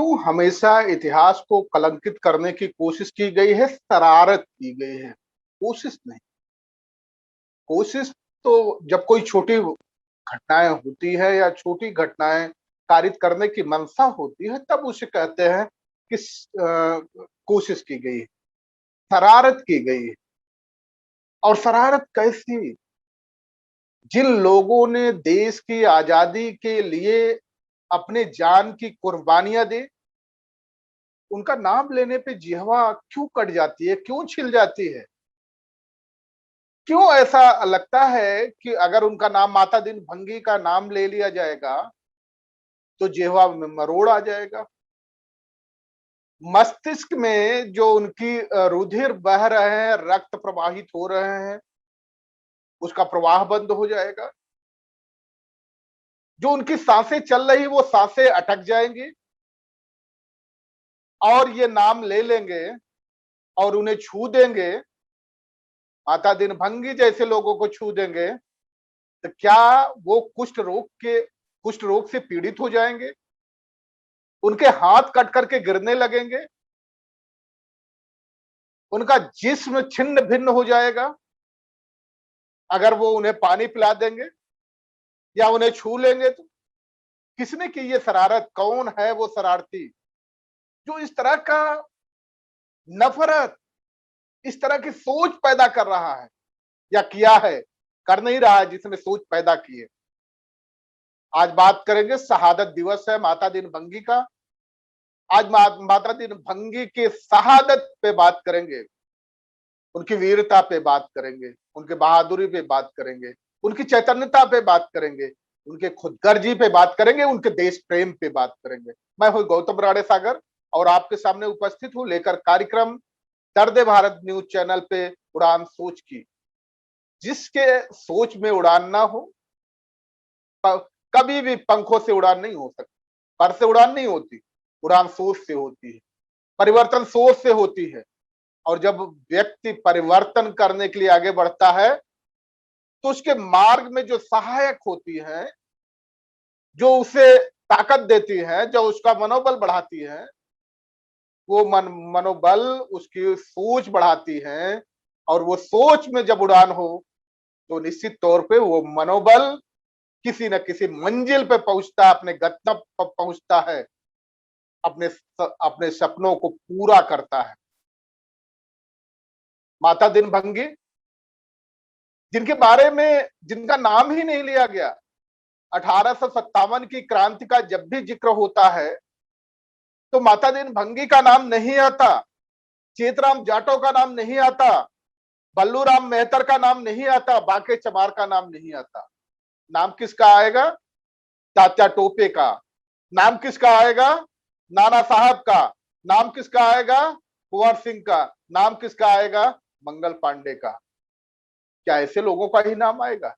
क्यों हमेशा इतिहास को कलंकित करने की कोशिश की गई है, शरारत की गई है? कोशिश नहीं, कोशिश तो जब कोई छोटी घटनाएँ होती है या छोटी घटनाएँ कारित करने की मंशा होती है, तब उसे कहते हैं कि कोशिश की गई है, शरारत की गई है। और शरारत कैसी? जिन लोगों ने देश की आज़ादी के लिए अपने जान की कुर्बानियाँ दी, उनका नाम लेने पे जिह्वा क्यों कट जाती है, क्यों छिल जाती है? क्यों ऐसा लगता है कि अगर उनका नाम माता दिन भंगी का नाम ले लिया जाएगा, तो जिह्वा में मरोड़ आ जाएगा? मस्तिष्क में जो उनकी रुधिर बह रहे हैं, रक्त प्रवाहित हो रहे हैं, उसका प्रवाह बंद हो जाएगा। जो उनकी साँसें चल रही, वो साँसें अटक जाएँगी और ये नाम ले लेंगे और उन्हें छू देंगे, माता दिन भंगी जैसे लोगों को छू देंगे, तो क्या वो कुष्ठ रोग से पीड़ित हो जाएँगे? उनके हाथ कट करके गिरने लगेंगे, उनका जिस्म छिन्न-भिन्न हो जाएगा, अगर वो उन्हें पानी पिला देंगे या उन्हें छू लेंगे तो। किसने की ये शरारत? कौन है वो शरारती, जो इस तरह का नफ़रत, इस तरह की सोच पैदा कर रहा है या किया है? कर नहीं रहा है, जिसने सोच पैदा की है। आज बात करेंगे, शहादत दिवस है माता दिन भंगी का। आज माता दिन भंगी की शहादत पे बात करेंगे, उनकी वीरता पे बात करेंगे, उनकी बहादुरी पे बात करेंगे, उनकी चैतन्यता पे बात करेंगे, उनके खुदगर्जी पे बात करेंगे, उनके देश प्रेम पे बात करेंगे। मैं हूँ गौतम राणे सागर और आपके सामने उपस्थित हूँ लेकर कार्यक्रम दर्द भारत न्यूज चैनल पे उड़ान सोच की। जिसके सोच में उड़ान ना हो, कभी भी पंखों से उड़ान नहीं हो सकती, पर से उड़ान नहीं होती, उड़ान सोच से होती है, परिवर्तन सोच से होती है। और जब व्यक्ति परिवर्तन करने के लिए आगे बढ़ता है, तो उसके मार्ग में जो सहायक होती है, जो उसे ताकत देती है, जो उसका मनोबल बढ़ाती है, वो मनोबल उसकी सोच बढ़ाती है। और वो सोच में जब उड़ान हो, तो निश्चित तौर पे वो मनोबल किसी न किसी मंजिल पे पहुंचता है, अपने गंतव्य पर पहुंचता है, अपने सपनों को पूरा करता है। माता दिन भंगी, जिनके बारे में जिनका नाम ही नहीं लिया गया, 1857 की क्रांति का जब भी जिक्र होता है, तो माता दिन भंगी का नाम नहीं आता, चेतराम जाटव का नाम नहीं आता, बल्लूराम मेहतर का नाम नहीं आता, बांके चमार का नाम नहीं आता। नाम किसका आएगा? तात्या टोपे का। नाम किसका आएगा? नाना साहब का। नाम किसका आएगा? कुंवर सिंह का। नाम किसका आएगा? मंगल पांडे का। क्या ऐसे लोगों का ही नाम आएगा?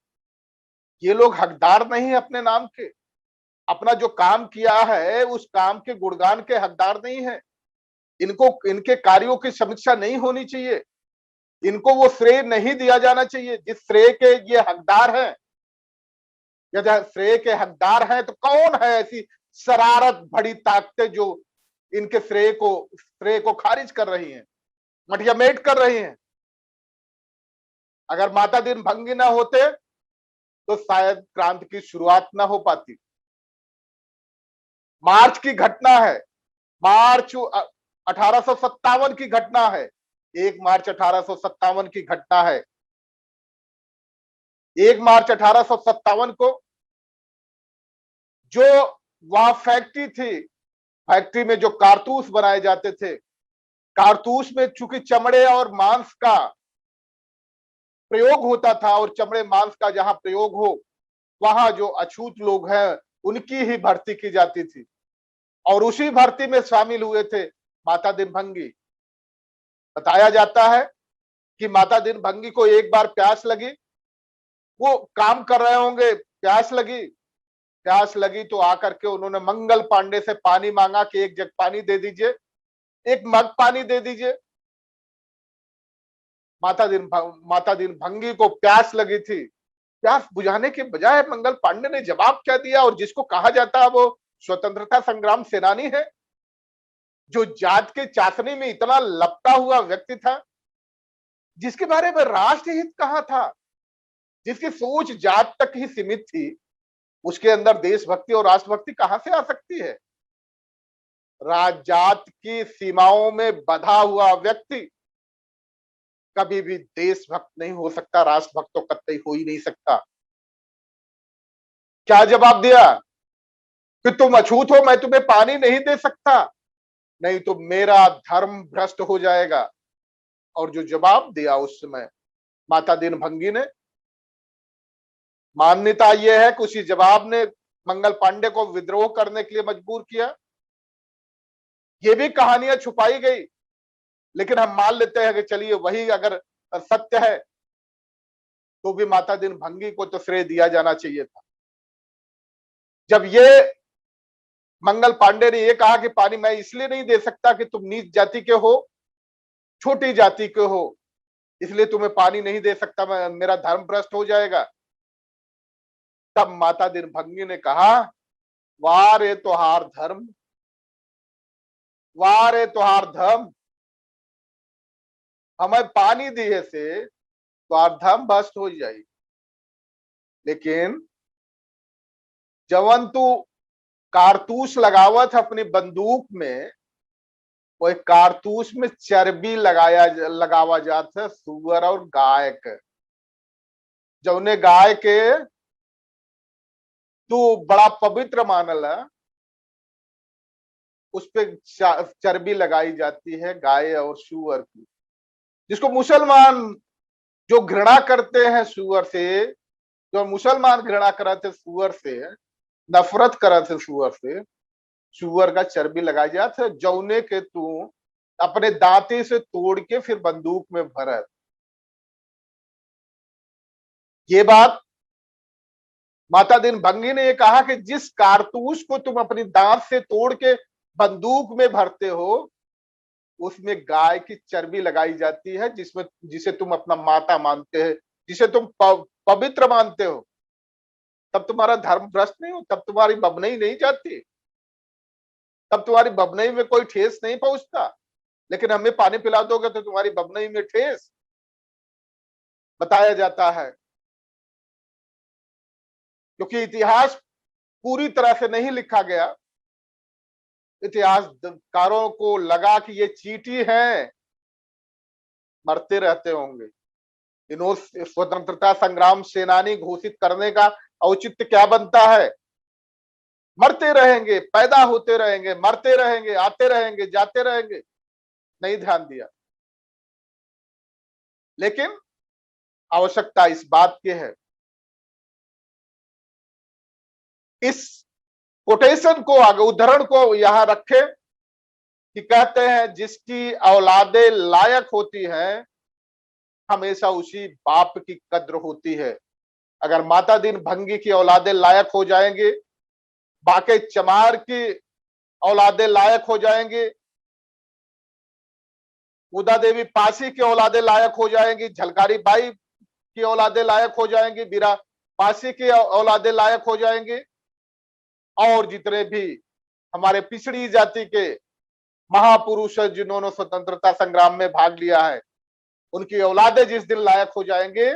ये लोग हकदार नहीं है अपने नाम के, अपना जो काम किया है उस काम के गुणगान के हकदार नहीं है। इनको इनके कार्यों की समीक्षा नहीं होनी चाहिए, इनको वो श्रेय नहीं दिया जाना चाहिए जिस श्रेय के ये हकदार हैं। यदि श्रेय के हकदार हैं, तो कौन है ऐसी शरारत भरी ताकतें जो इनके श्रेय को खारिज कर रही हैं, मटियामेट कर रही हैं? अगर माता दिन भंगी ना होते, तो शायद क्रांति की शुरुआत ना हो पाती। मार्च की घटना है, मार्च 1857 की घटना है, 1 मार्च 1857 की घटना है। 1 मार्च 1857 को जो वहां फैक्ट्री थी, फैक्ट्री में जो कारतूस बनाए जाते थे, कारतूस में चूंकि चमड़े और मांस का प्रयोग होता था, और चमड़े मांस का जहां प्रयोग हो, वहां जो अछूत लोग हैं उनकी ही भर्ती की जाती थी, और उसी भर्ती में शामिल हुए थे माता दिन भंगी। बताया जाता है कि माता दिन भंगी को एक बार प्यास लगी, वो काम कर रहे होंगे, प्यास लगी तो आकर के उन्होंने मंगल पांडे से पानी मांगा कि एक जग पानी दे दीजिए, एक मग पानी दे दीजिए। माता दिन भंगी को प्यास लगी थी, प्यास बुझाने के बजाय मंगल पांडे ने जवाब क्या दिया, और जिसको कहा जाता है वो स्वतंत्रता संग्राम सेनानी है, जो जात के चाशनी में इतना लपटा हुआ व्यक्ति था, जिसके बारे में राष्ट्रहित कहाँ था, जिसकी सोच जात तक ही सीमित थी, उसके अंदर देशभक्ति और राष्ट्रभक्ति कहां से आ सकती है। जात की सीमाओं में बंधा हुआ व्यक्ति कभी भी देशभक्त नहीं हो सकता, राष्ट्रभक्त तो कतई हो ही नहीं सकता। क्या जवाब दिया कि तुम अछूत हो, मैं तुम्हें पानी नहीं दे सकता, नहीं तो मेरा धर्म भ्रष्ट हो जाएगा। और जो जवाब दिया उस समय माता दीनभंगी ने, मान्यता यह है कि उसी जवाब ने मंगल पांडे को विद्रोह करने के लिए मजबूर किया। ये भी कहानियां छुपाई गई, लेकिन हम मान लेते हैं कि चलिए वही अगर सत्य है तो भी माता दीनभंगी को तो श्रेय दिया जाना चाहिए था। जब ये मंगल पांडे ने ये कहा कि पानी मैं इसलिए नहीं दे सकता कि तुम नीच जाति के हो, छोटी जाति के हो, इसलिए तुम्हें पानी नहीं दे सकता, मैं मेरा धर्म भ्रष्ट हो जाएगा, तब माता दीनभंगी ने कहा, वाह रे तोहार धर्म, वाह रे तोहार धर्म, हमें पानी दिए से तोहार धर्म भ्रष्ट हो जाएगी। लेकिन जवन तू कारतूस लगावत अपनी बंदूक में, वो कारतूस में चर्बी लगावा जाता है सुअर और गाय के। जौने गाय के तू बड़ा पवित्र मानल है, उस पे चर्बी लगाई जाती है गाय और सुअर की, जिसको मुसलमान जो घृणा करते हैं सुअर से, जो मुसलमान घृणा करते सुअर से, नफरत करते सुअर से, सुअर का चर्बी लगाई जाता है, जौने के तू अपने दांते से तोड़ के फिर बंदूक में भर। ये बात माता दीनभंगी ने ये कहा कि जिस कारतूस को तुम अपनी दांत से तोड़ के बंदूक में भरते हो, उसमें गाय की चर्बी लगाई जाती है, जिसमें जिसे तुम अपना माता मानते हैं, जिसे तुम पवित्र मानते हो, तब तुम्हारा धर्म भ्रष्ट नहीं हो, तब तुम्हारी बबनई नहीं जाती, तब तुम्हारी बबनई में कोई ठेस नहीं पहुंचता। लेकिन हमें पानी पिला दोगे तो तुम्हारी बबनई में ठेस बताया जाता है, क्योंकि इतिहास पूरी तरह से नहीं लिखा गया। इतिहासकारों को लगा कि ये चींटी हैं, मरते रहते होंगे, इन्हों स्वतंत्रता संग्राम सेनानी घोषित करने का औचित्य क्या बनता है, मरते रहेंगे, पैदा होते रहेंगे, मरते रहेंगे, आते रहेंगे, जाते रहेंगे, नहीं ध्यान दिया। लेकिन आवश्यकता इस बात की है, इस कोटेशन को आगे, उदाहरण को यहां रखे कि कहते हैं जिसकी औलादे लायक होती हैं, हमेशा उसी बाप की कद्र होती है। अगर माता दीनभंगी की औलादे लायक हो जाएंगे, बाके चमार की औलादे लायक हो जाएंगे, उदा देवी पासी की औलादे लायक हो जाएंगी, झलकारी बाई की औलादे लायक हो जाएंगी, बीरा पासी की औलादे लायक हो जाएंगे, और जितने भी हमारे पिछड़ी जाति के महापुरुष है जिन्होंने स्वतंत्रता संग्राम में भाग लिया है, उनकी औलादे जिस दिन लायक हो जाएंगे,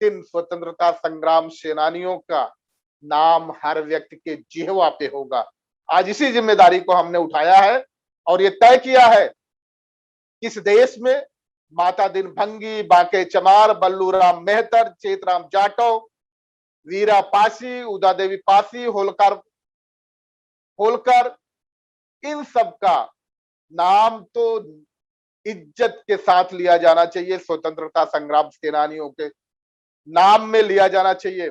तीन स्वतंत्रता संग्राम सेनानियों का नाम हर व्यक्ति के जिह्वा पे होगा। आज इसी जिम्मेदारी को हमने उठाया है और ये तय किया है कि इस देश में माता दीनभंगी, बाके चमार, बल्लूराम मेहतर, चेतराम जाटव, वीरा पासी, उदा देवी पासी, होलकर, इन सब का नाम तो इज्जत के साथ लिया जाना चाहिए, स्वतंत्रता संग्राम सेनानियों के नाम में लिया जाना चाहिए।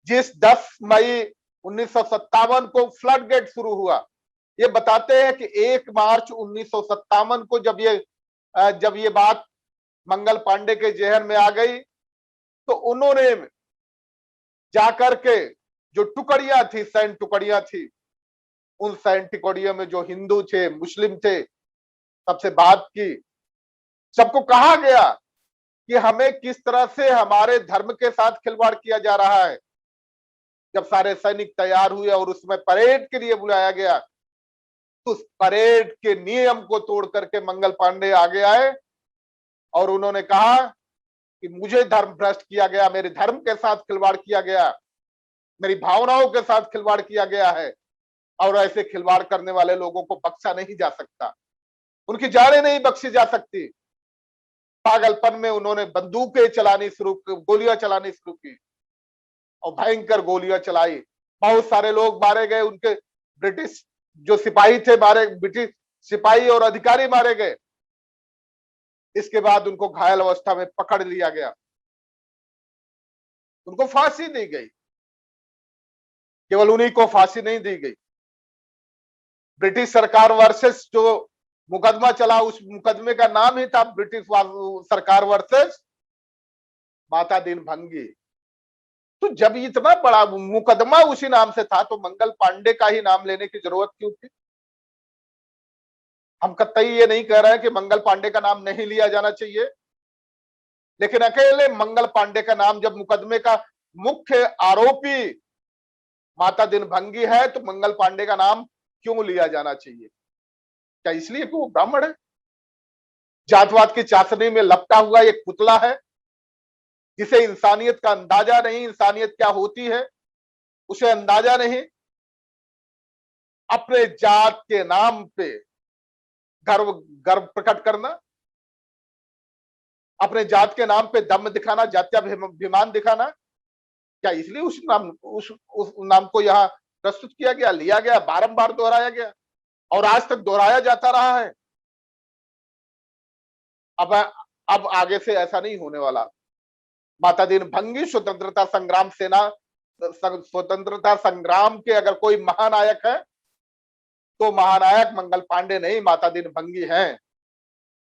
जिस 10 मई 1957 को फ्लड गेट शुरू हुआ, ये बताते हैं कि 1 मार्च 1957 को जब ये बात मंगल पांडे के जहन में आ गई, तो उन्होंने जाकर के जो टुकड़ियां थी, सैन्य टुकड़ियां थी, उन सैन्य टुकड़ियों में जो हिंदू थे, मुस्लिम थे, सबसे बात की, सबको कहा गया कि हमें किस तरह से हमारे धर्म के साथ खिलवाड़ किया जा रहा है। जब सारे सैनिक तैयार हुए और उसमें परेड के लिए बुलाया गया, तो उस परेड के नियम को तोड़ करके मंगल पांडे आगे आए और उन्होंने कहा कि मुझे धर्म भ्रष्ट किया गया, मेरे धर्म के साथ खिलवाड़ किया गया, मेरी भावनाओं के साथ खिलवाड़ किया गया है और ऐसे खिलवाड़ करने वाले लोगों को बख्शा नहीं जा सकता, उनकी जानें नहीं बख्शी जा सकती। पागलपन में उन्होंने बंदूकें चलानी शुरू, गोलियां चलानी शुरू की और भयंकर गोलियां चलाई। बहुत सारे लोग मारे गए, उनके ब्रिटिश जो सिपाही थे मारे, ब्रिटिश सिपाही और अधिकारी मारे गए। इसके बाद उनको घायल अवस्था में पकड़ लिया गया, उनको फांसी दी गई। केवल उन्हीं को फांसी नहीं दी गई, ब्रिटिश सरकार वर्सेस जो मुकदमा चला, उस मुकदमे का नाम ही था ब्रिटिश सरकार वर्सेस माता दीन भंगी। तो जब इतना बड़ा मुकदमा उसी नाम से था तो मंगल पांडे का ही नाम लेने की जरूरत क्यों थी? हम कतई ये नहीं कह रहे हैं कि मंगल पांडे का नाम नहीं लिया जाना चाहिए, लेकिन अकेले मंगल पांडे का नाम, जब मुकदमे का मुख्य आरोपी माता दिन भंगी है तो मंगल पांडे का नाम क्यों लिया जाना चाहिए? क्या इसलिए कि वो ब्राह्मण है, जातवाद की चाशनी में लपटा हुआ एक पुतला है, जिसे इंसानियत का अंदाजा नहीं, इंसानियत क्या होती है उसे अंदाजा नहीं। अपने जात के नाम पे गर्व गर्व प्रकट करना, अपने जात के नाम पे दम दिखाना, जात्याभिमान दिखाना, क्या इसलिए उस नाम को यहाँ प्रस्तुत किया गया, लिया गया, बारंबार दोहराया गया और आज तक दोहराया जाता रहा है? अब आगे से ऐसा नहीं होने वाला। माता दीन भंगी स्वतंत्रता संग्राम सेना, स्वतंत्रता संग्राम के अगर कोई महानायक है तो महानायक मंगल पांडे नहीं, माता दीन भंगी हैं।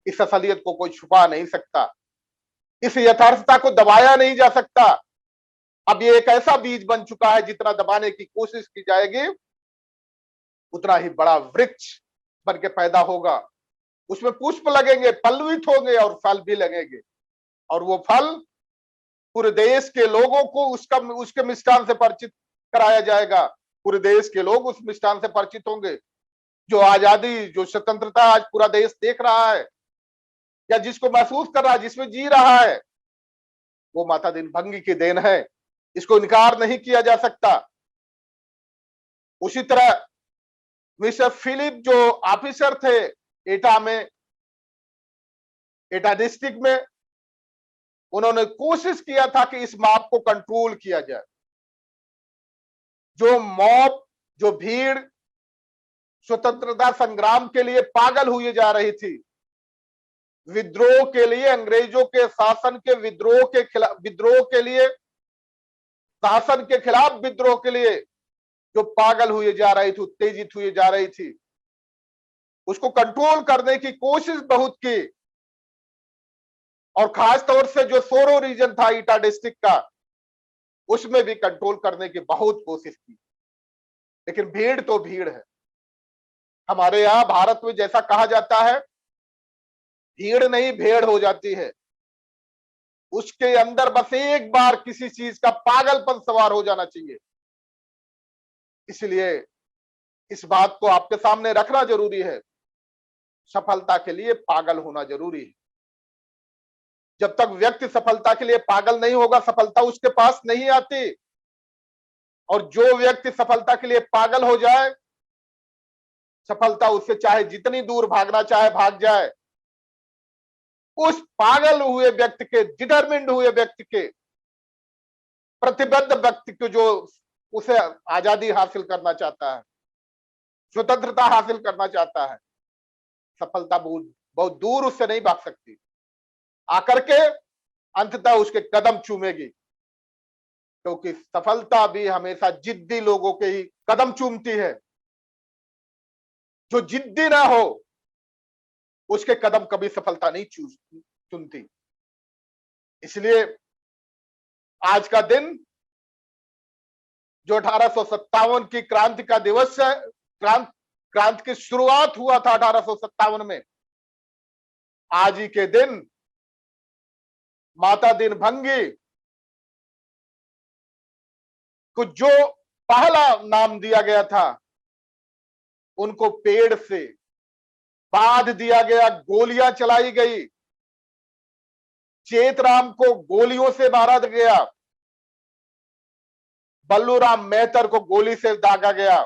इस असलियत को कोई छुपा नहीं सकता, इस यथार्थता को दबाया नहीं जा सकता। अब ये एक ऐसा बीज बन चुका है, जितना दबाने की कोशिश की जाएगी उतना ही बड़ा वृक्ष बन के पैदा होगा, उसमें पुष्प लगेंगे, पल्लवित होंगे और फल भी लगेंगे, और वो फल पूरे देश के लोगों को उसके मिष्ठान से परिचित कराया जाएगा। पूरे देश के लोग उस मिष्ठान से परिचित होंगे। जो आजादी, जो स्वतंत्रता आज पूरा देश देख रहा है या जिसको महसूस कर रहा है, जिसमें जी रहा है, वो माता दिन भंगी की देन है, इसको इनकार नहीं किया जा सकता। उसी तरह मिस्टर फिलिप जो ऑफिसर थे एटा में, एटा डिस्ट्रिक्ट में, उन्होंने कोशिश किया था कि इस मॉब को कंट्रोल किया जाए। जो मॉब, जो भीड़ स्वतंत्रता संग्राम के लिए पागल हुई जा रही थी, विद्रोह के लिए, अंग्रेजों के शासन के विद्रोह के खिलाफ, विद्रोह के लिए, शासन के खिलाफ विद्रोह के लिए जो पागल हुए जा रही थी, उत्तेजित हुए जा रही थी, उसको कंट्रोल करने की कोशिश बहुत की। और खास तौर से जो सोरो रीजन था ईटा डिस्ट्रिक्ट का, उसमें भी कंट्रोल करने की बहुत कोशिश की, लेकिन भीड़ तो भीड़ है। हमारे यहां भारत में जैसा कहा जाता है, भीड़ नहीं भेड़ हो जाती है। उसके अंदर बस एक बार किसी चीज का पागलपन सवार हो जाना चाहिए। इसलिए इस बात को आपके सामने रखना जरूरी है, सफलता के लिए पागल होना जरूरी है। जब तक व्यक्ति सफलता के लिए पागल नहीं होगा, सफलता उसके पास नहीं आती। और जो व्यक्ति सफलता के लिए पागल हो जाए, सफलता उससे चाहे जितनी दूर भागना चाहे भाग जाए। उस पागल हुए व्यक्ति के, डिटरमिन्ड हुए व्यक्ति के, प्रतिबद्ध व्यक्ति को, जो उसे आजादी हासिल करना चाहता है, स्वतंत्रता हासिल करना चाहता है, सफलता बहुत बहुत दूर उससे नहीं भाग सकती, आकर के अंततः उसके कदम चूमेगी। क्योंकि सफलता भी हमेशा जिद्दी लोगों के ही कदम चूमती है। जो जिद्दी ना हो उसके कदम कभी सफलता नहीं चुनती। इसलिए आज का दिन जो 1857 की क्रांति का दिवस है, क्रांति की शुरुआत हुआ था 1857 में, आज ही के दिन माता दिन भंगी को जो पहला नाम दिया गया था, उनको पेड़ से बांध दिया गया, गोलियां चलाई गई, चेतराम को गोलियों से मारा गया, बल्लूराम मेहतर को गोली से दागा गया।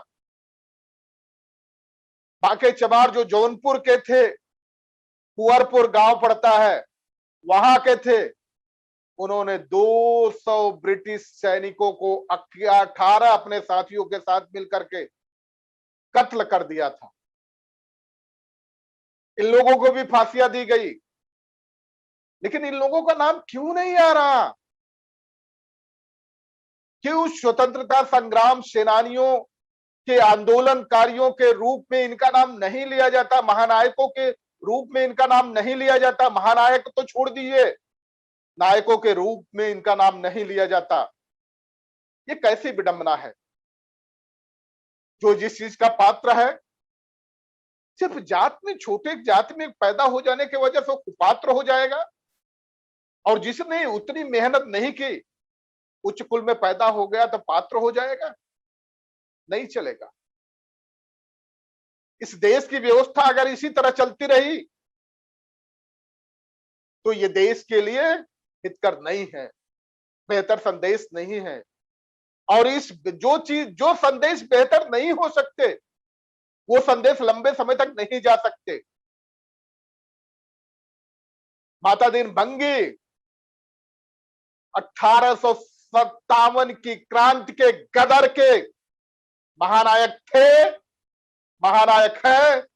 बांके चमार जो जौनपुर के थे, कुंवरपुर गांव पड़ता है, वहां के थे, उन्होंने 200 ब्रिटिश सैनिकों को 18 अपने साथियों के साथ मिलकर के कत्ल कर दिया था। इन लोगों को भी फांसियां दी गई, लेकिन इन लोगों का नाम क्यों नहीं आ रहा? क्यों स्वतंत्रता संग्राम सेनानियों के आंदोलनकारियों के रूप में इनका नाम नहीं लिया जाता? महानायकों के रूप में इनका नाम नहीं लिया जाता? महानायक तो छोड़ दीजिए, नायकों के रूप में इनका नाम नहीं लिया जाता। ये कैसी विडंबना है? जो जिस चीज का पात्र है, सिर्फ जात में, छोटे जात में पैदा हो जाने की वजह से वो कुपात्र हो जाएगा, और जिसने उतनी मेहनत नहीं की, उच्च कुल में पैदा हो गया तो पात्र हो जाएगा? नहीं चलेगा। इस देश की व्यवस्था अगर इसी तरह चलती रही तो ये देश के लिए हितकर नहीं है, बेहतर संदेश नहीं है। और इस जो संदेश बेहतर नहीं हो सकते, वो संदेश लंबे समय तक नहीं जा सकते। माता दीन भंगी 1857 की क्रांति के गदर के महानायक थे, महानायक है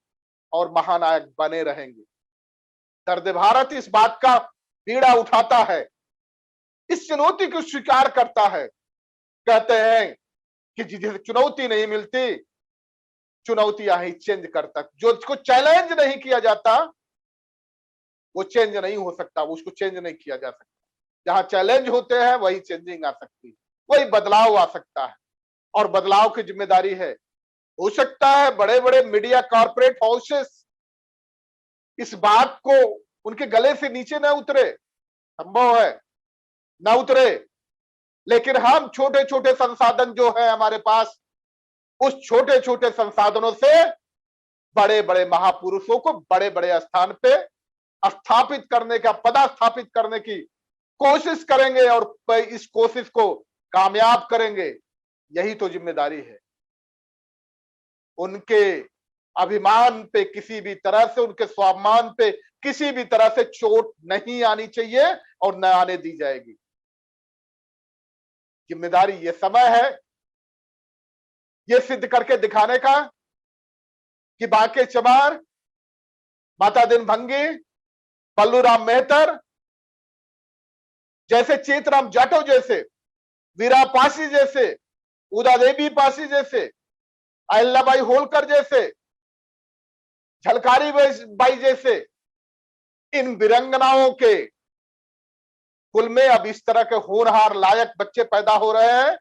और महानायक बने रहेंगे। दर्द भारत इस बात का पीड़ा उठाता है, इस चुनौती को स्वीकार करता है। कहते हैं कि जिसे चुनौती नहीं मिलती, चुनौतियां ही चेंज करता। जो उसको चैलेंज नहीं किया जाता वो चेंज नहीं हो सकता, वो उसको चेंज नहीं किया जा सकता। जहां चैलेंज होते हैं वही चेंजिंग आ सकती है, वही बदलाव आ सकता है, और बदलाव की जिम्मेदारी है। हो सकता है बड़े बड़े मीडिया कॉर्पोरेट हाउसेस इस बात को उनके गले से नीचे न उतरे, संभव है न उतरे, लेकिन हम छोटे छोटे संसाधन जो है हमारे पास, उस छोटे छोटे संसाधनों से बड़े बड़े महापुरुषों को बड़े बड़े स्थान पे स्थापित करने का, पदास्थापित करने की कोशिश करेंगे और इस कोशिश को कामयाब करेंगे। यही तो जिम्मेदारी है। उनके अभिमान पे किसी भी तरह से, उनके स्वाभिमान पे किसी भी तरह से चोट नहीं आनी चाहिए और न आने दी जाएगी। जिम्मेदारी ये समय है ये सिद्ध करके दिखाने का कि बांके चमार, माता दीन भंगी, बल्लूराम मेहतर जैसे, चेतराम जाटव जैसे, वीरा पासी जैसे, उदा देवी पासी जैसे, अहिल्याबाई होलकर जैसे, झलकारी बाई जैसे इन वीरंगनाओं के कुल में अब इस तरह के होनहार लायक बच्चे पैदा हो रहे हैं।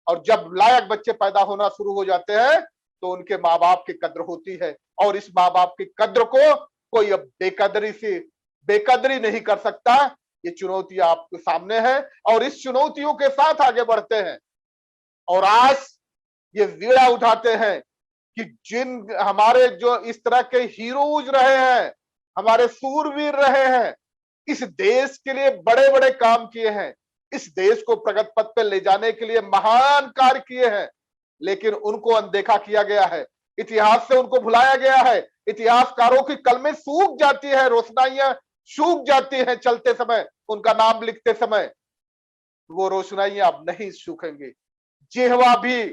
और जब लायक बच्चे पैदा होना शुरू हो जाते हैं तो उनके माँ बाप की कद्र होती है, और इस माँ बाप की कद्र को कोई अब बेकदरी नहीं कर सकता। ये चुनौतियां आपके सामने है और इस चुनौतियों के साथ आगे बढ़ते हैं। और आज ये वीड़ा उठाते हैं कि जिन हमारे जो इस तरह के हीरोज रहे हैं, हमारे सूरवीर रहे हैं, इस देश के लिए बड़े बड़े काम किए हैं, इस देश को प्रगति पथ पे ले जाने के लिए महान कार्य किए हैं, लेकिन उनको अनदेखा किया गया है, इतिहास से उनको भुलाया गया है। इतिहासकारों की कलमें सूख जाती है, रोशनाइयां सूख जाती हैं चलते समय, उनका नाम लिखते समय। वो रोशनाइयां अब नहीं सूखेंगी। जिह्वा भी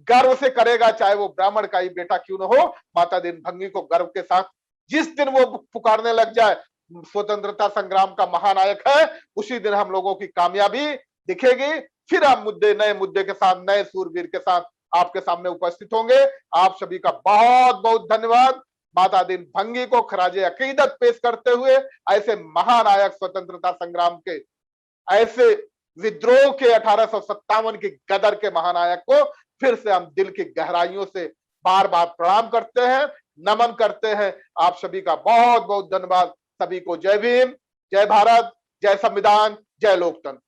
गर्व से करेगा, चाहे वो ब्राह्मण का ही बेटा क्यों न हो। माता दीन भंगी को गर्व के साथ जिस दिन वो पुकारने लग जाए स्वतंत्रता संग्राम का महानायक है, उसी दिन हम लोगों की कामयाबी दिखेगी। फिर हम नए मुद्दे के साथ, नए सूरवीर के साथ आपके सामने उपस्थित होंगे। आप सभी का बहुत बहुत धन्यवाद। माता दीन भंगी को खराजे अकीदत पेश करते हुए ऐसे महानायक, स्वतंत्रता संग्राम के ऐसे विद्रोह के 1857 की गदर के महानायक को फिर से हम दिल की गहराइयों से बार बार प्रणाम करते हैं, नमन करते हैं। आप सभी का बहुत बहुत धन्यवाद। सभी को जय भीम, जय भारत, जय संविधान, जय लोकतंत्र।